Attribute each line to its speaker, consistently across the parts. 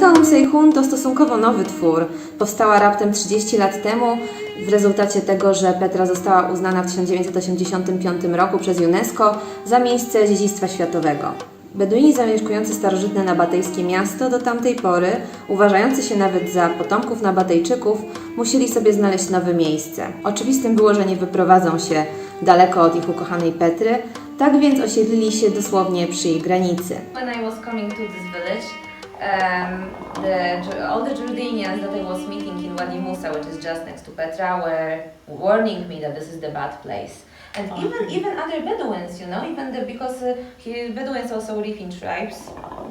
Speaker 1: Wioska Sejhun to stosunkowo nowy twór. Powstała raptem 30 lat temu w rezultacie tego, że Petra została uznana w 1985 roku przez UNESCO za miejsce dziedzictwa światowego. Beduini zamieszkujący starożytne nabatejskie miasto do tamtej pory, uważający się nawet za potomków Nabatejczyków, musieli sobie znaleźć nowe miejsce. Oczywistym było, że nie wyprowadzą się daleko od ich ukochanej Petry, tak więc osiedlili się dosłownie przy jej granicy.
Speaker 2: When I was coming to this village, all the Jordanians that I was meeting in Wadi Musa, which is just next to Petra, were warning me that this is the bad place. And even other Bedouins, you know, because Bedouins also live in tribes.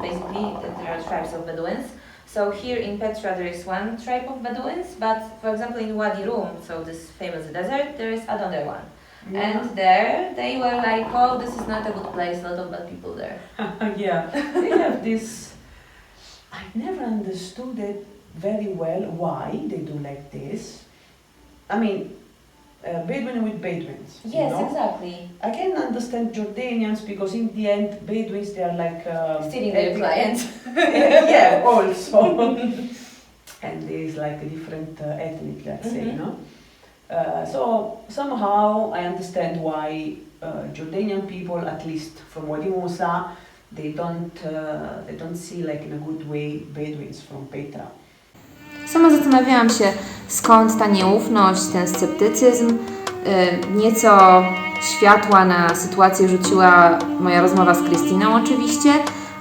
Speaker 2: Basically, there are tribes of Bedouins. So here in Petra there is one tribe of Bedouins, but for example in Wadi Rum, so this famous desert, there is another one. Yeah. And there they were like, oh, this is not a good place, a lot of bad people there.
Speaker 3: Yeah, they have this. I never understood it very well why they do like this. I mean, Bedouin with Bedouins.
Speaker 2: Yes,
Speaker 3: you know?
Speaker 2: exactly.
Speaker 3: I can understand Jordanians because in the end Bedouins they are like
Speaker 2: stealing their clients.
Speaker 3: Yeah, also. And there is like a different ethnic, let's say, you know. So somehow I understand why Jordanian people, at least from Wadi Musa, they don't see like in a good way Bedouins from Petra.
Speaker 1: Sama zastanawiałam się, skąd ta nieufność, ten sceptycyzm. Nieco światła na sytuację rzuciła moja rozmowa z Krystyną oczywiście,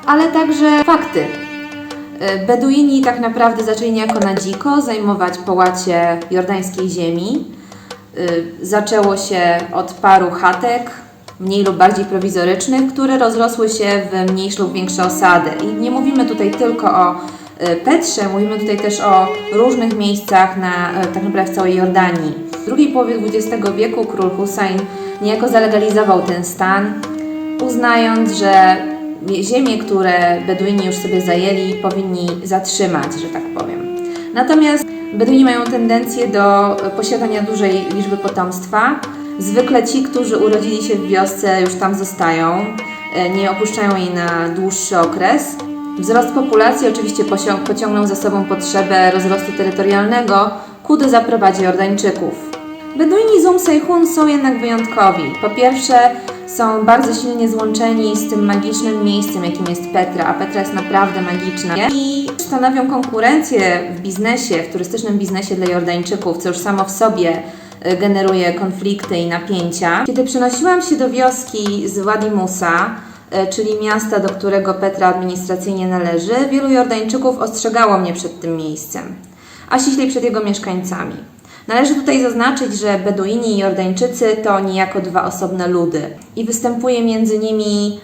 Speaker 1: ale także fakty. Beduini tak naprawdę zaczęli niejako na dziko zajmować połacie jordańskiej ziemi. Zaczęło się od paru chatek, mniej lub bardziej prowizorycznych, które rozrosły się w mniejsze lub większe osady. I nie mówimy tutaj tylko o Petrze, mówimy tutaj też o różnych miejscach tak naprawdę w całej Jordanii. W drugiej połowie XX wieku król Hussein niejako zalegalizował ten stan, uznając, że ziemie, które Beduini już sobie zajęli, powinni zatrzymać, że tak powiem. Natomiast Beduini mają tendencję do posiadania dużej liczby potomstwa. Zwykle ci, którzy urodzili się w wiosce, już tam zostają, nie opuszczają jej na dłuższy okres. Wzrost populacji oczywiście pociągnął za sobą potrzebę rozrostu terytorialnego ku zaprowadzie Jordańczyków. Beduini z Sejhun są jednak wyjątkowi. Po pierwsze, są bardzo silnie złączeni z tym magicznym miejscem, jakim jest Petra, a Petra jest naprawdę magiczna. I stanowią konkurencję w biznesie, w turystycznym biznesie dla Jordańczyków, co już samo w sobie generuje konflikty i napięcia. Kiedy przenosiłam się do wioski z Wadi Musa, czyli miasta, do którego Petra administracyjnie należy, wielu Jordańczyków ostrzegało mnie przed tym miejscem, a ściślej przed jego mieszkańcami. Należy tutaj zaznaczyć, że Beduini i Jordańczycy to niejako dwa osobne ludy i występuje między nimi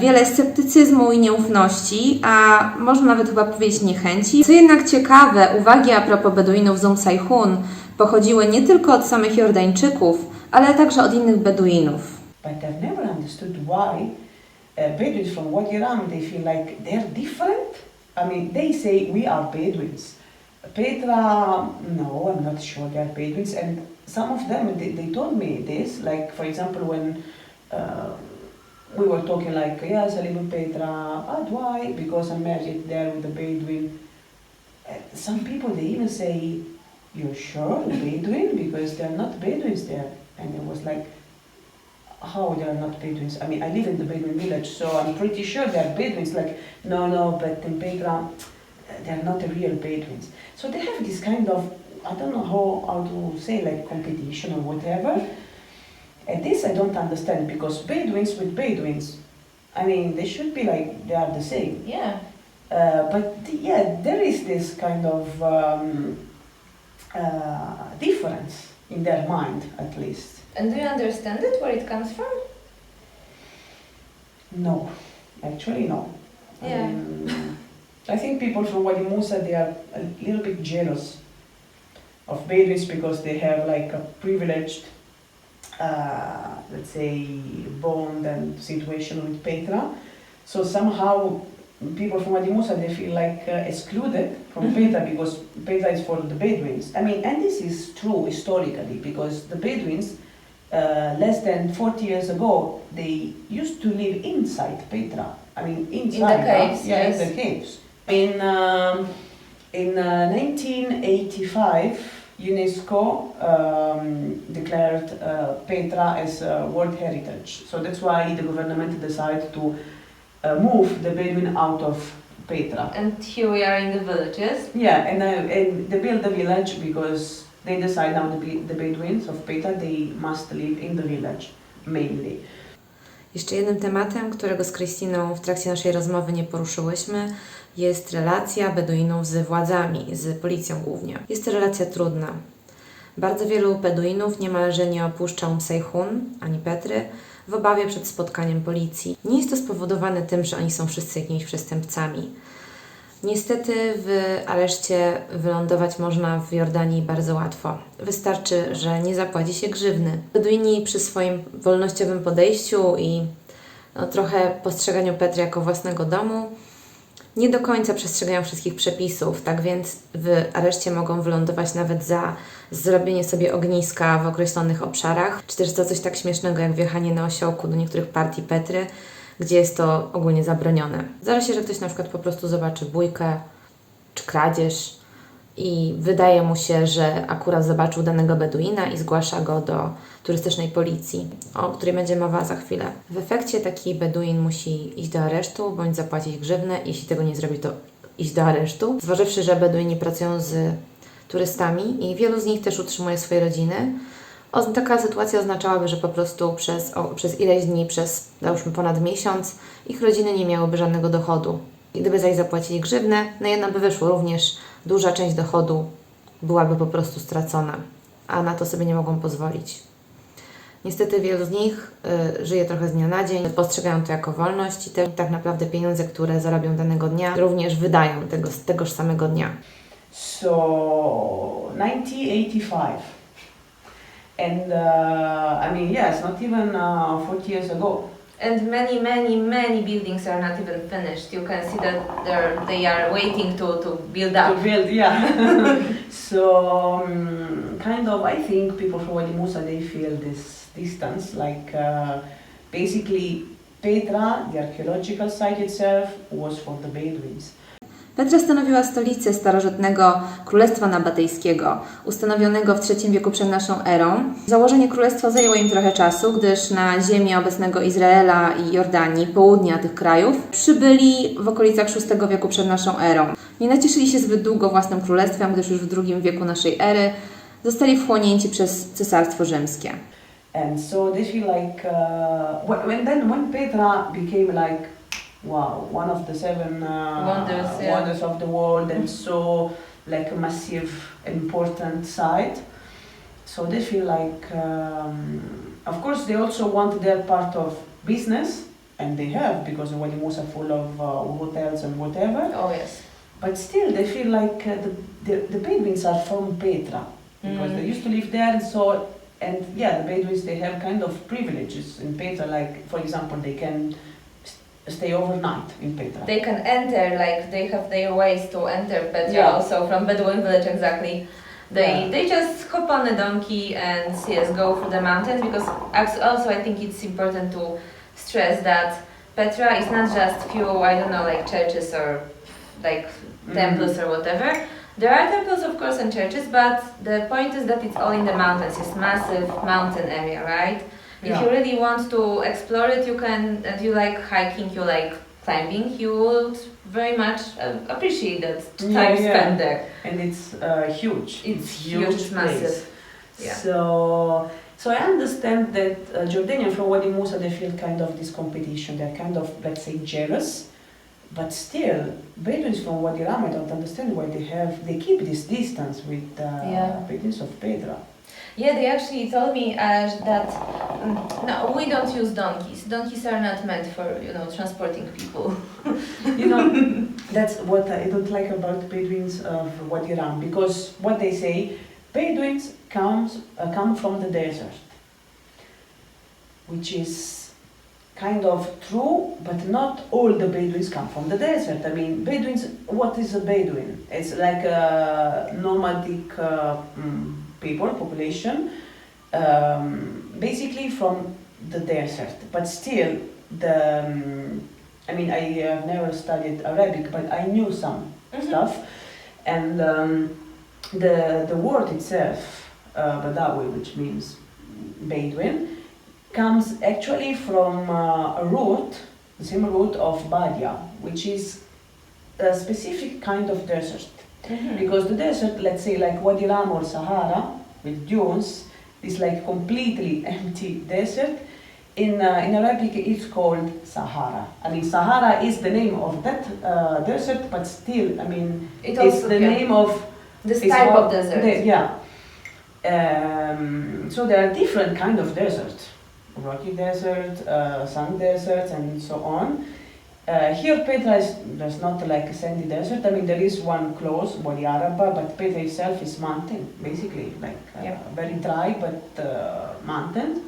Speaker 1: wiele sceptycyzmu i nieufności, a można nawet chyba powiedzieć niechęci. Co jednak ciekawe, uwagi a propos Beduinów z Sejhun pochodziły nie tylko od samych Jordańczyków, ale także od innych Beduinów.
Speaker 3: But I've never understood why Bedouins from Wadi Rum, they feel like they're different. I mean, they say we are Bedouins. Petra, no, I'm not sure they're Bedouins. And some of them, they told me this, like for example, when we were talking like, yes, I live in Petra, but why? Because I'm married there with a Bedouin. Some people, they even say, you're sure, Bedouin? Because they're not Bedouins there. And it was like, how they are not Bedouins? I mean, I live in the Bedouin village, so I'm pretty sure they're Bedouins. Like, no, but in Petra, they're not the real Bedouins. So they have this kind of, I don't know how to say, like competition or whatever. And this I don't understand, because Bedouins with Bedouins, I mean, they should be like, they are the same.
Speaker 2: Yeah.
Speaker 3: Yeah, there is this kind of difference in their mind, at least.
Speaker 2: And do you understand it, where it comes from?
Speaker 3: No, actually no.
Speaker 2: Yeah.
Speaker 3: I think people from Wadi Musa, they are a little bit jealous of Bedouins because they have like a privileged, let's say, bond and situation with Petra. So somehow people from Wadi Musa, they feel like excluded from Petra because Petra is for the Bedouins. I mean, and this is true historically, because the Bedouins, less than 40 years ago, they used to live inside Petra. I mean, inside.
Speaker 2: In the caves,
Speaker 3: Yeah,
Speaker 2: yes.
Speaker 3: in the caves. In 1985, UNESCO declared Petra as World Heritage. So that's why the government decided to move the Bedouin out of Petra.
Speaker 2: And here we are in the villages.
Speaker 3: Yeah, and they built the village because they decide now the Bedouins of Petra, they must live in the village mainly.
Speaker 1: Jeszcze jednym tematem, którego z Krystyną w trakcie naszej rozmowy nie poruszyłyśmy, jest relacja Beduinów z władzami, z policją głównie. Jest to relacja trudna. Bardzo wielu Beduinów niemalże nie opuszcza Sejhun ani Petry w obawie przed spotkaniem policji. Nie jest to spowodowane tym, że oni są wszyscy jakimiś przestępcami. Niestety w areszcie wylądować można w Jordanii bardzo łatwo. Wystarczy, że nie zapłaci się grzywny. Beduini przy swoim wolnościowym podejściu i trochę postrzeganiu Petry jako własnego domu nie do końca przestrzegają wszystkich przepisów, tak więc w areszcie mogą wylądować nawet za zrobienie sobie ogniska w określonych obszarach, czy też za coś tak śmiesznego jak wjechanie na osiołku do niektórych partii Petry, gdzie jest to ogólnie zabronione. Zdarza się, że ktoś na przykład po prostu zobaczy bójkę czy kradzież i wydaje mu się, że akurat zobaczył danego Beduina i zgłasza go do turystycznej policji, o której będzie mowa za chwilę. W efekcie taki Beduin musi iść do aresztu bądź zapłacić grzywnę, jeśli tego nie zrobi, to iść do aresztu. Zważywszy, że Beduini pracują z turystami i wielu z nich też utrzymuje swoje rodziny, taka sytuacja oznaczałaby, że po prostu przez ileś dni, przez załóżmy ponad miesiąc, ich rodziny nie miałyby żadnego dochodu. I gdyby zaś zapłacili grzywnę, na jedno by wyszło również duża część dochodu byłaby po prostu stracona, a na to sobie nie mogą pozwolić. Niestety wielu z nich żyje trochę z dnia na dzień, postrzegają to jako wolność i tak naprawdę pieniądze, które zarobią danego dnia, również wydają tegoż samego dnia.
Speaker 3: So 1985, and I mean, yes, not even 40 years ago.
Speaker 2: And many buildings are not even finished. You can see that they are waiting to build up.
Speaker 3: To build, yeah. So kind of, I think people from Wadi Musa, they feel this distance, like basically Petra, the archaeological site itself, was for the Bedouins.
Speaker 1: Petra stanowiła stolicę starożytnego Królestwa Nabatejskiego, ustanowionego w III wieku przed naszą erą. Założenie królestwa zajęło im trochę czasu, gdyż na ziemię obecnego Izraela i Jordanii, południa tych krajów, przybyli w okolicach VI wieku przed naszą erą. Nie nacieszyli się zbyt długo własnym królestwem, gdyż już w II wieku naszej ery zostali wchłonięci przez Cesarstwo Rzymskie.
Speaker 3: And so they feel like, when Petra became like, wow, one of the seven wonders of the world, and so like a massive, important site. So they feel like, of course, they also want their part of business, and they have, because Wadi Musa full of hotels and whatever.
Speaker 2: Oh yes.
Speaker 3: But still, they feel like the Bedouins are from Petra, because they used to live there, and the Bedouins, they have kind of privileges in Petra, like, for example, they can stay overnight in Petra.
Speaker 2: They can enter, like they have their ways to enter Petra,
Speaker 3: Yeah.
Speaker 2: also from Bedouin village exactly. They just hop on a donkey and go through the mountains, because also I think it's important to stress that Petra is not just few, I don't know, like churches or like temples or whatever. There are temples, of course, and churches, but the point is that it's all in the mountains. It's massive mountain area, right? If you really want to explore it, you can, and you like hiking, you like climbing, you would very much appreciate that time spent there.
Speaker 3: And it's huge.
Speaker 2: It's huge, it's massive. Yeah.
Speaker 3: So I understand that Jordanians from Wadi Musa, they feel kind of this competition. They're kind of, let's say, jealous. But still, Bedouins from Wadi Ram, I don't understand why they keep this distance with Bedouins of Petra.
Speaker 2: Yeah, they actually told me that no, we don't use donkeys. Donkeys are not meant for, transporting people.
Speaker 3: That's what I don't like about Bedouins of Wadi Ram, because what they say, Bedouins come from the desert, which is kind of true, but not all the Bedouins come from the desert. I mean, Bedouins, what is a Bedouin? It's like a nomadic population, basically from the desert, but still I mean, I have never studied Arabic, but I knew some stuff. And the word itself, Bedawi, which means Bedouin, comes actually from a root, the same root of Badia, which is a specific kind of desert. Because the desert, let's say like Wadi Ram or Sahara, with dunes, is like completely empty desert. In Arabic, it's called Sahara. I mean, Sahara is the name of that desert, but still, I mean, it's the name of
Speaker 2: this type of desert.
Speaker 3: So there are different kind of deserts, rocky desert, sand deserts, and so on. Here, Petra there's not like a sandy desert. I mean, there is one close, Wadi Araba, but Petra itself is mountain, basically, like very dry, but mountain.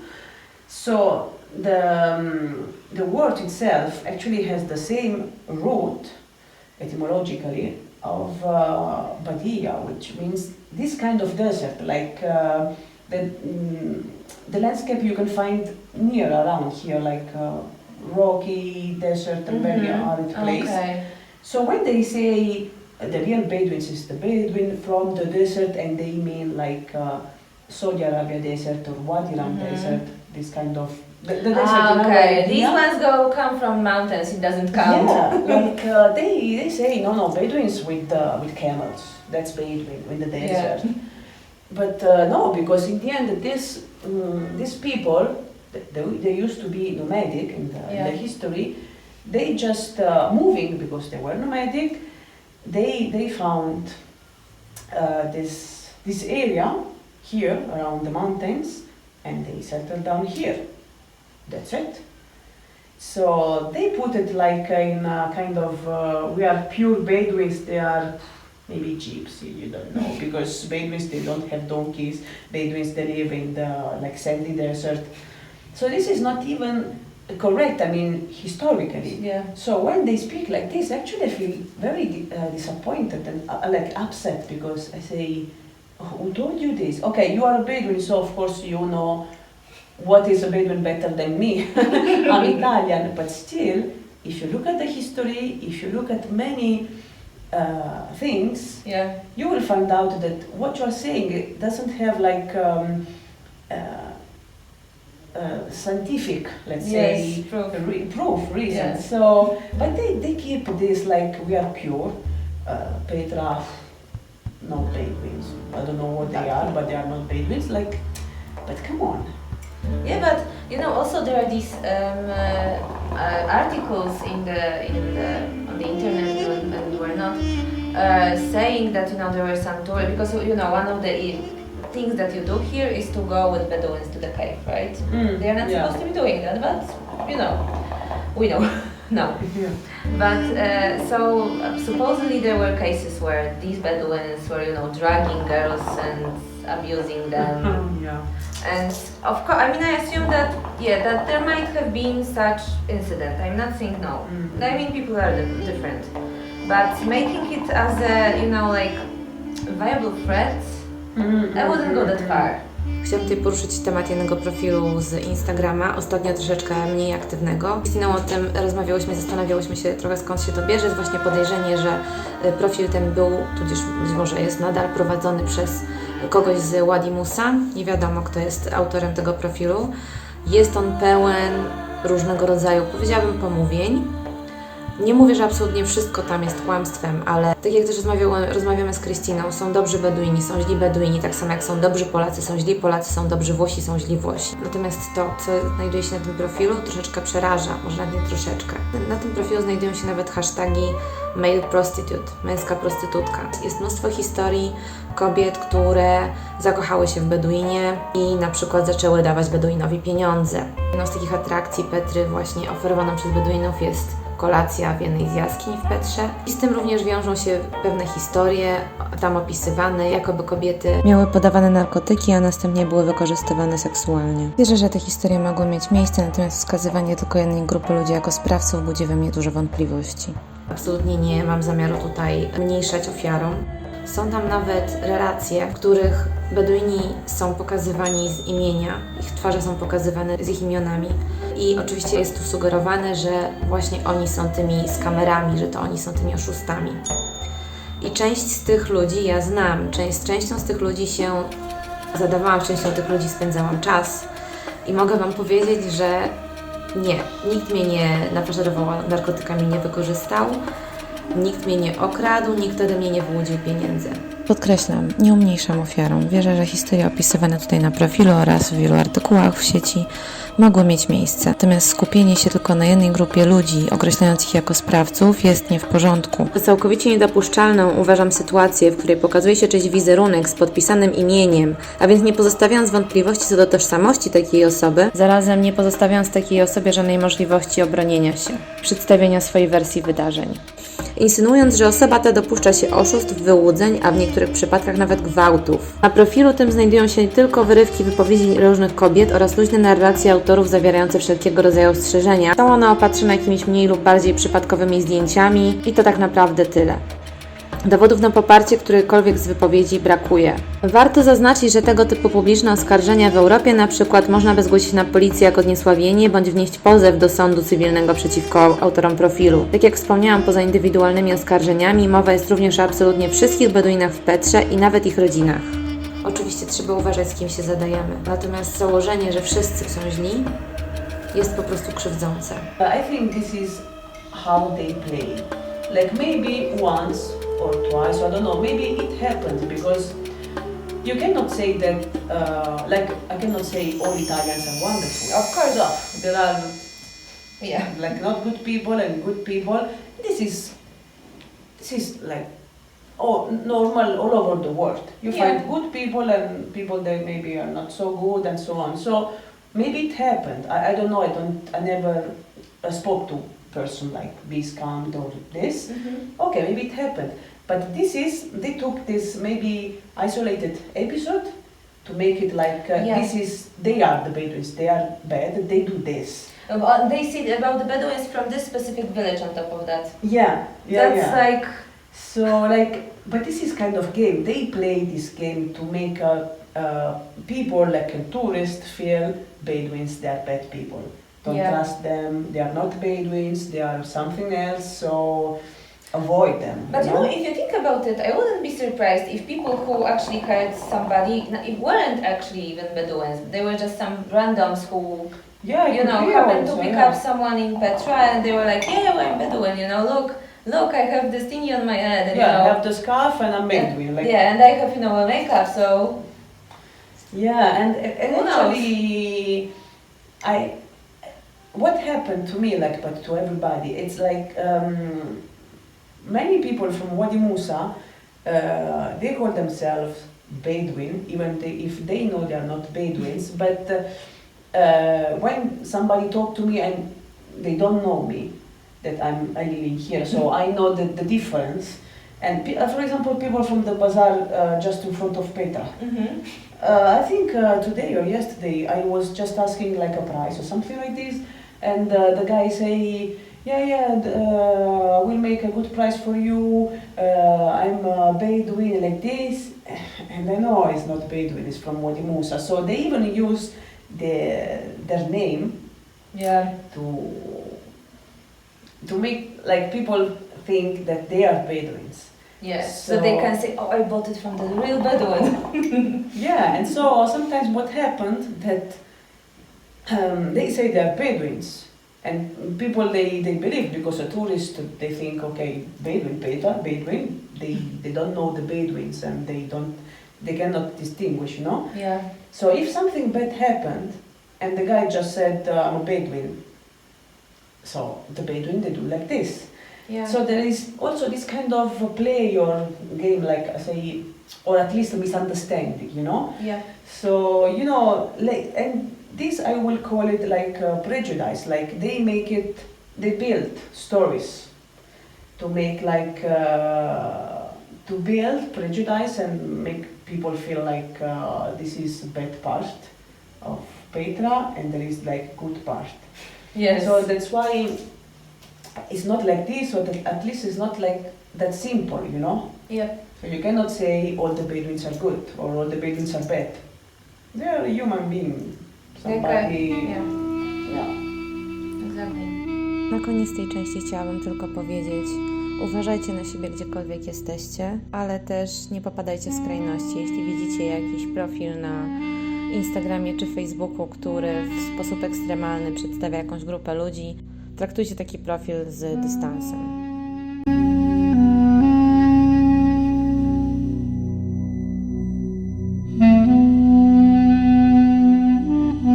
Speaker 3: So the word itself actually has the same root, etymologically, of Badia, which means this kind of desert, like the landscape you can find near around here, like rocky desert and very arid place.
Speaker 2: Okay.
Speaker 3: So when they say the real Bedouins is the Bedouin from the desert, and they mean like Saudi Arabia desert or Wadi Ram desert, this kind of the desert.
Speaker 2: Okay, these ones come from mountains. It doesn't count.
Speaker 3: Yeah, like they say no Bedouins with camels. That's Bedouin in the desert. But no, because in the end, these people, they used to be nomadic in the history. They just moving because they were nomadic. They found this area here around the mountains, and they settled down here. That's it. So they put it like in a kind of we are pure Bedouins. They are maybe gypsy, you don't know, because Bedouins, they don't have donkeys. Bedouins, they live in the like sandy desert. So this is not even correct, I mean, historically.
Speaker 2: Yeah.
Speaker 3: So when they speak like this, actually I feel very disappointed and like upset, because I say, who told you this? Okay, you are a Bedouin, so of course you know what is a Bedouin better than me. I'm Italian, but still, if you look at the history, if you look at many things, you will find out that what you are saying, it doesn't have like scientific, let's say, proof reason.
Speaker 2: Yes.
Speaker 3: So, but they keep this like we are pure. Petra, not Bedouins. I don't know what they are, but they are not Bedouins. Like, but come on.
Speaker 2: Yeah, but you know, also there are these articles on the internet, and were not saying that there were some tourists, because one of the things that you do here is to go with Bedouins to the cave, right? They are not supposed to be doing that, but we know. No.
Speaker 3: Yeah.
Speaker 2: But so supposedly there were cases where these Bedouins were dragging girls and abusing them. And of course, I mean, I assume that that there might have been such incident. I'm not saying no. I mean, people are different, but making it as a like viable threat, I wouldn't go that far.
Speaker 1: Chciałam tutaj poruszyć temat jednego profilu z Instagrama, ostatnio troszeczkę mniej aktywnego. Z Krystyną o tym rozmawiałyśmy, zastanawiałyśmy się trochę, skąd się to bierze. Jest właśnie podejrzenie, że profil ten był, tudzież być może jest nadal prowadzony przez kogoś z Wadi Musa. Nie wiadomo, kto jest autorem tego profilu. Jest on pełen różnego rodzaju, powiedziałabym, pomówień. Nie mówię, że absolutnie wszystko tam jest kłamstwem, ale tak jak też rozmawiamy z Krystyną, są dobrzy Beduini, są źli Beduini, tak samo jak są dobrzy Polacy, są źli Polacy, są dobrzy Włosi, są źli Włosi. Natomiast to, co znajduje się na tym profilu, troszeczkę przeraża, może nawet nie troszeczkę. Na tym profilu znajdują się nawet hasztagi male prostitute, męska prostytutka. Jest mnóstwo historii kobiet, które zakochały się w Beduinie i na przykład zaczęły dawać Beduinowi pieniądze. Jedną z takich atrakcji Petry właśnie oferowaną przez Beduinów jest kolacja w jednej z jaskiń w Petrze. I z tym również wiążą się pewne historie tam opisywane, jakoby kobiety miały podawane narkotyki, a następnie były wykorzystywane seksualnie. Wierzę, że te historie mogły mieć miejsce, natomiast wskazywanie tylko jednej grupy ludzi jako sprawców budzi we mnie duże wątpliwości. Absolutnie nie mam zamiaru tutaj mniejszać ofiarom. Są tam nawet relacje, w których Beduini są pokazywani z imienia, ich twarze są pokazywane z ich imionami i oczywiście jest tu sugerowane, że właśnie oni są tymi skamerami, że to oni są tymi oszustami. I część z tych ludzi ja znam, z częścią z tych ludzi się zadawałam, z częścią tych ludzi spędzałam czas i mogę Wam powiedzieć, że nie, nikt mnie nie nafaszerował narkotykami, nie wykorzystał, nikt mnie nie okradł, nikt ode mnie nie wyłudził pieniędzy. Podkreślam, nie umniejszam ofiarą. Wierzę, że historie opisywane tutaj na profilu oraz w wielu artykułach w sieci mogły mieć miejsce. Natomiast skupienie się tylko na jednej grupie ludzi, określając ich jako sprawców, jest nie w porządku. Za całkowicie niedopuszczalną uważam sytuację, w której pokazuje się czyjś wizerunek z podpisanym imieniem, a więc nie pozostawiając wątpliwości co do tożsamości takiej osoby, zarazem nie pozostawiając takiej osobie żadnej możliwości obronienia się, przedstawienia swojej wersji wydarzeń. Insynuując, że osoba ta dopuszcza się oszustw, wyłudzeń, a w niektórych przypadkach nawet gwałtów. Na profilu tym znajdują się tylko wyrywki wypowiedzi różnych kobiet oraz luźne narracje autorów zawierające wszelkiego rodzaju ostrzeżenia. Są one opatrzone jakimiś mniej lub bardziej przypadkowymi zdjęciami i to tak naprawdę tyle. Dowodów na poparcie którejkolwiek z wypowiedzi brakuje. Warto zaznaczyć, że tego typu publiczne oskarżenia w Europie na przykład można by zgłosić na policję jako zniesławienie bądź wnieść pozew do sądu cywilnego przeciwko autorom profilu. Tak jak wspomniałam, poza indywidualnymi oskarżeniami mowa jest również o absolutnie wszystkich Beduinach w Petrze i nawet ich rodzinach. Oczywiście trzeba uważać, z kim się zadajemy. Natomiast założenie, że wszyscy są źli, jest po prostu krzywdzące.
Speaker 3: I think this is how they play. Like maybe once or twice, I don't know, maybe it happened because you cannot say that, like I cannot say all Italians are wonderful. Of course, there are like not good people and good people. This is like normal all over the world. You find good people and people that maybe are not so good and so on. So maybe it happened. I don't know. I never spoke to person like be scammed or this. Okay, maybe it happened. But they took this maybe isolated episode to make it like they are the Bedouins, they are bad, they do this.
Speaker 2: They see about the Bedouins from this specific village on top of that.
Speaker 3: That's
Speaker 2: like...
Speaker 3: So like, but this is kind of game. They play this game to make people like a tourist feel Bedouins, they are bad people. Don't trust them, they are not Bedouins, they are something else, so avoid them.
Speaker 2: But you know, if you think about it, I wouldn't be surprised if people who actually hurt somebody it weren't actually even Bedouins. They were just some randoms who, happened to pick up someone in Petra and they were like, I'm Bedouin, look, I have this thingy on my head. And,
Speaker 3: I have the scarf and I'm Bedouin. Like,
Speaker 2: and I have, a makeup, so...
Speaker 3: Yeah, and actually, what happened to me, like, but to everybody, it's like, many people from Wadi Musa, they call themselves Bedouin, even if they know they are not Bedouins, but when somebody talk to me and they don't know me, that I'm living here, so I know the difference. And for example, people from the bazaar just in front of Petra. I think today or yesterday I was just asking like a price or something like this, and the guy say, we'll make a good price for you, I'm Bedouin like this, and I know it's not Bedouin, it's from Wadi Musa, so they even use their name to make like people think that they are Bedouins.
Speaker 2: Yes, so they can say, I bought it from the real Bedouin.
Speaker 3: And so sometimes what happened that they say they are Bedouins, and people they believe because a tourist they think Bedouin, Bedouin, they don't know the Bedouins and they cannot distinguish, So if something bad happened and the guy just said I'm a Bedouin, so the Bedouin they do like this. So there is also this kind of play or game, like I say, or at least a misunderstanding, So and this I will call it like prejudice. Like they build stories to make like to build prejudice and make people feel like this is bad part of Petra and there is like good part.
Speaker 2: Yes.
Speaker 3: So that's why. It's not like this, or at least it's not like that simple, So you cannot say all the Bedouins are good or all the Bedouins are bad. They are a human being. Somebody.
Speaker 2: Yeah,
Speaker 3: Yeah.
Speaker 2: exactly.
Speaker 1: Na koniec tej części chciałabym tylko powiedzieć, uważajcie na siebie gdziekolwiek jesteście, ale też nie popadajcie w skrajności. Jeśli widzicie jakiś profil na Instagramie czy Facebooku, który w sposób ekstremalny przedstawia jakąś grupę ludzi, traktujcie taki profil z dystansem.